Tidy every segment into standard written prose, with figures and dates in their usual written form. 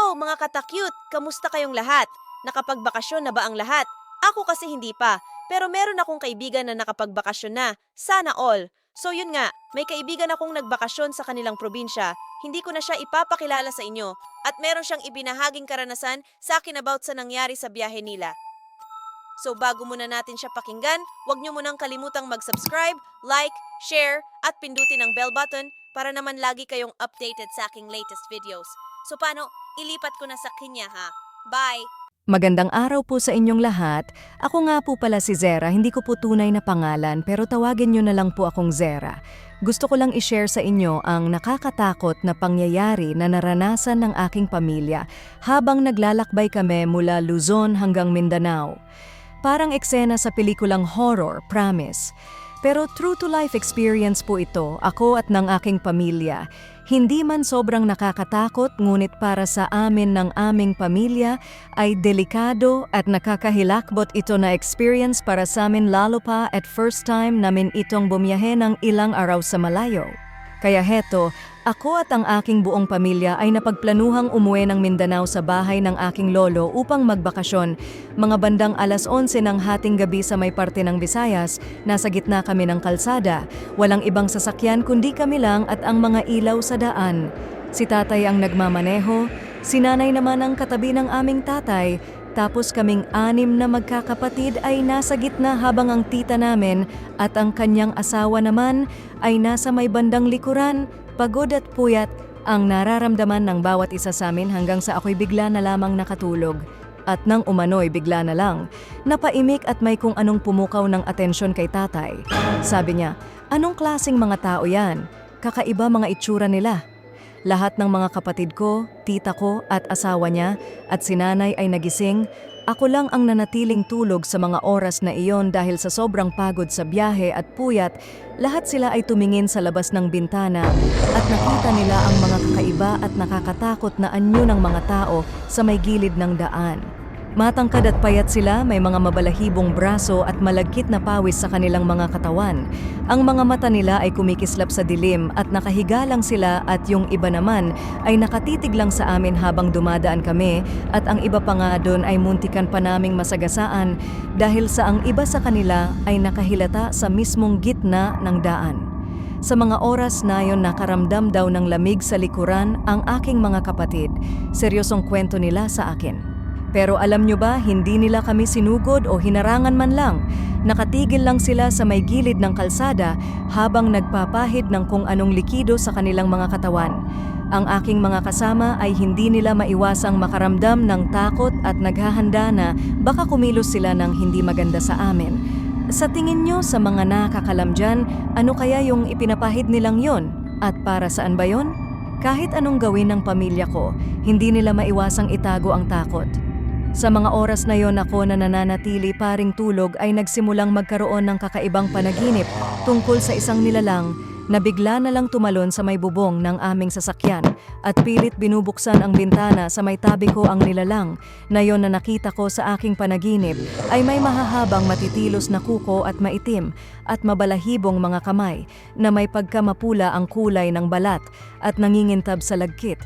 Hello mga katakyut! Kamusta kayong lahat? Nakapagbakasyon na ba ang lahat? Ako kasi hindi pa, pero meron akong kaibigan na nakapagbakasyon na. Sana all. So yun nga, may kaibigan akong nagbakasyon sa kanilang probinsya. Hindi ko na siya ipapakilala sa inyo at meron siyang ibinahaging karanasan sa akin about sa nangyari sa biyahe nila. So bago muna natin siya pakinggan, huwag niyo munang kalimutang mag-subscribe, like, share, at pindutin ang bell button para naman lagi kayong updated sa aking latest videos. So paano? Ilipat ko na sa kanya ha. Bye! Magandang araw po sa inyong lahat. Ako nga po pala si Zera, hindi ko po tunay na pangalan pero tawagin nyo na lang po akong Zera. Gusto ko lang i-share sa inyo ang nakakatakot na pangyayari na naranasan ng aking pamilya habang naglalakbay kami mula Luzon hanggang Mindanao. Parang eksena sa pelikulang horror, promise. Pero true-to-life experience po ito, ako at ng aking pamilya. Hindi man sobrang nakakatakot, ngunit para sa amin ng aming pamilya ay delikado at nakakahilakbot ito na experience para sa amin lalo pa at first time namin itong bumiyahe ng ilang araw sa malayo. Kaya heto, ako at ang aking buong pamilya ay napagplanuhang umuwi ng Mindanao sa bahay ng aking lolo upang magbakasyon. Mga bandang 11:11 ng hating gabi sa may parte ng Visayas, nasa gitna kami ng kalsada. Walang ibang sasakyan kundi kami lang at ang mga ilaw sa daan. Si tatay ang nagmamaneho, si nanay naman ang katabi ng aming tatay. Tapos kaming 6 na magkakapatid ay nasa gitna habang ang tita namin at ang kanyang asawa naman ay nasa may bandang likuran, pagod at puyat ang nararamdaman ng bawat isa sa amin hanggang sa ako'y bigla na lamang nakatulog. At nang umano'y bigla na lang, napaimik at may kung anong pumukaw ng atensyon kay tatay. Sabi niya, anong klaseng mga tao yan? Kakaiba mga itsura nila. Lahat ng mga kapatid ko, tita ko at asawa niya at si nanay ay nagising. Ako lang ang nanatiling tulog sa mga oras na iyon dahil sa sobrang pagod sa biyahe at puyat. Lahat sila ay tumingin sa labas ng bintana at nakita nila ang mga kakaiba at nakakatakot na anyo ng mga tao sa may gilid ng daan. Matangkad at payat sila, may mga mabalahibong braso at malagkit na pawis sa kanilang mga katawan. Ang mga mata nila ay kumikislap sa dilim at nakahiga lang sila at yung iba naman ay nakatitig lang sa amin habang dumadaan kami at ang iba pa nga doon ay muntikan pa naming masagasaan dahil sa ang iba sa kanila ay nakahilata sa mismong gitna ng daan. Sa mga oras na yon nakaramdam daw ng lamig sa likuran ang aking mga kapatid. Seryosong kwento nila sa akin. Pero alam nyo ba, hindi nila kami sinugod o hinarangan man lang. Nakatigil lang sila sa may gilid ng kalsada habang nagpapahid ng kung anong likido sa kanilang mga katawan. Ang aking mga kasama ay hindi nila maiwasang makaramdam ng takot at naghahanda na baka kumilos sila ng hindi maganda sa amin. Sa tingin nyo sa mga nakakalam dyan, ano kaya yung ipinapahid nilang yon? At para saan ba yon? Kahit anong gawin ng pamilya ko, hindi nila maiwasang itago ang takot. Sa mga oras na yon ako na nananatili paring tulog ay nagsimulang magkaroon ng kakaibang panaginip tungkol sa isang nilalang na bigla na lang tumalon sa may bubong ng aming sasakyan at pilit binubuksan ang bintana sa may tabi ko ang nilalang na yon na nakita ko sa aking panaginip ay may mahahabang matitilos na kuko at maitim at mabalahibong mga kamay na may pagkamapula ang kulay ng balat at nangingintab sa lagkit.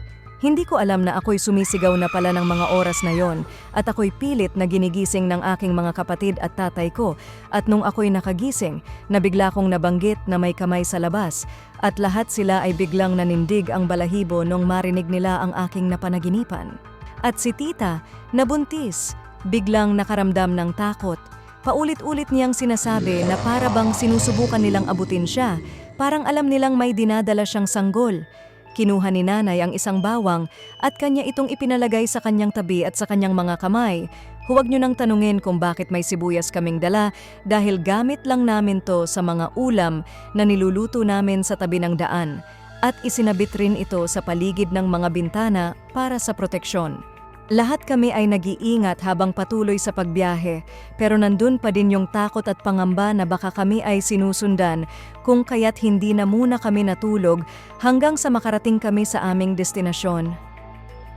Hindi ko alam na ako'y sumisigaw na pala ng mga oras na yon at ako'y pilit na ginigising ng aking mga kapatid at tatay ko at nung ako'y nakagising, nabigla kong nabanggit na may kamay sa labas at lahat sila ay biglang nanindig ang balahibo nung marinig nila ang aking napanaginipan. At si tita, nabuntis, biglang nakaramdam ng takot. Paulit-ulit niyang sinasabi na para bang sinusubukan nilang abutin siya, parang alam nilang may dinadala siyang sanggol. Kinuha ni nanay ang isang bawang at kanya itong ipinalagay sa kanyang tabi at sa kanyang mga kamay. Huwag niyo nang tanungin kung bakit may sibuyas kaming dala dahil gamit lang namin to sa mga ulam na niluluto namin sa tabi ng daan. At isinabit rin ito sa paligid ng mga bintana para sa proteksyon. Lahat kami ay nag-iingat habang patuloy sa pagbiyahe, pero nandun pa din yung takot at pangamba na baka kami ay sinusundan kung kaya't hindi na muna kami natulog hanggang sa makarating kami sa aming destinasyon.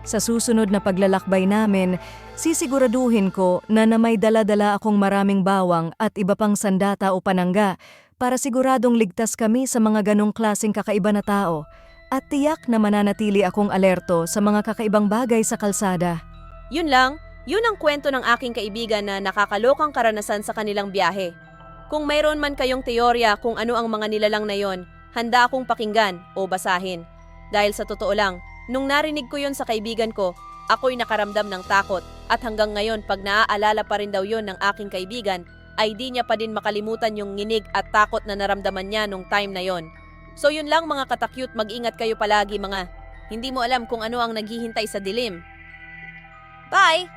Sa susunod na paglalakbay namin, sisiguraduhin ko na may dala-dala akong maraming bawang at iba pang sandata o panangga para siguradong ligtas kami sa mga ganong klaseng kakaiba na tao. at tiyak na mananatili akong alerto sa mga kakaibang bagay sa kalsada. Yun lang, yun ang kwento ng aking kaibigan na nakakalokang karanasan sa kanilang biyahe. Kung mayroon man kayong teorya kung ano ang mga nilalang na yon, handa akong pakinggan o basahin. Dahil sa totoo lang, nung narinig ko yon sa kaibigan ko, ako'y nakaramdam ng takot at hanggang ngayon pag naaalala pa rin daw yon ng aking kaibigan, ay di niya pa din makalimutan yung nginig at takot na naramdaman niya nung time na yon. So yun lang mga katakyut, mag-ingat kayo palagi mga. Hindi mo alam kung ano ang naghihintay sa dilim. Bye!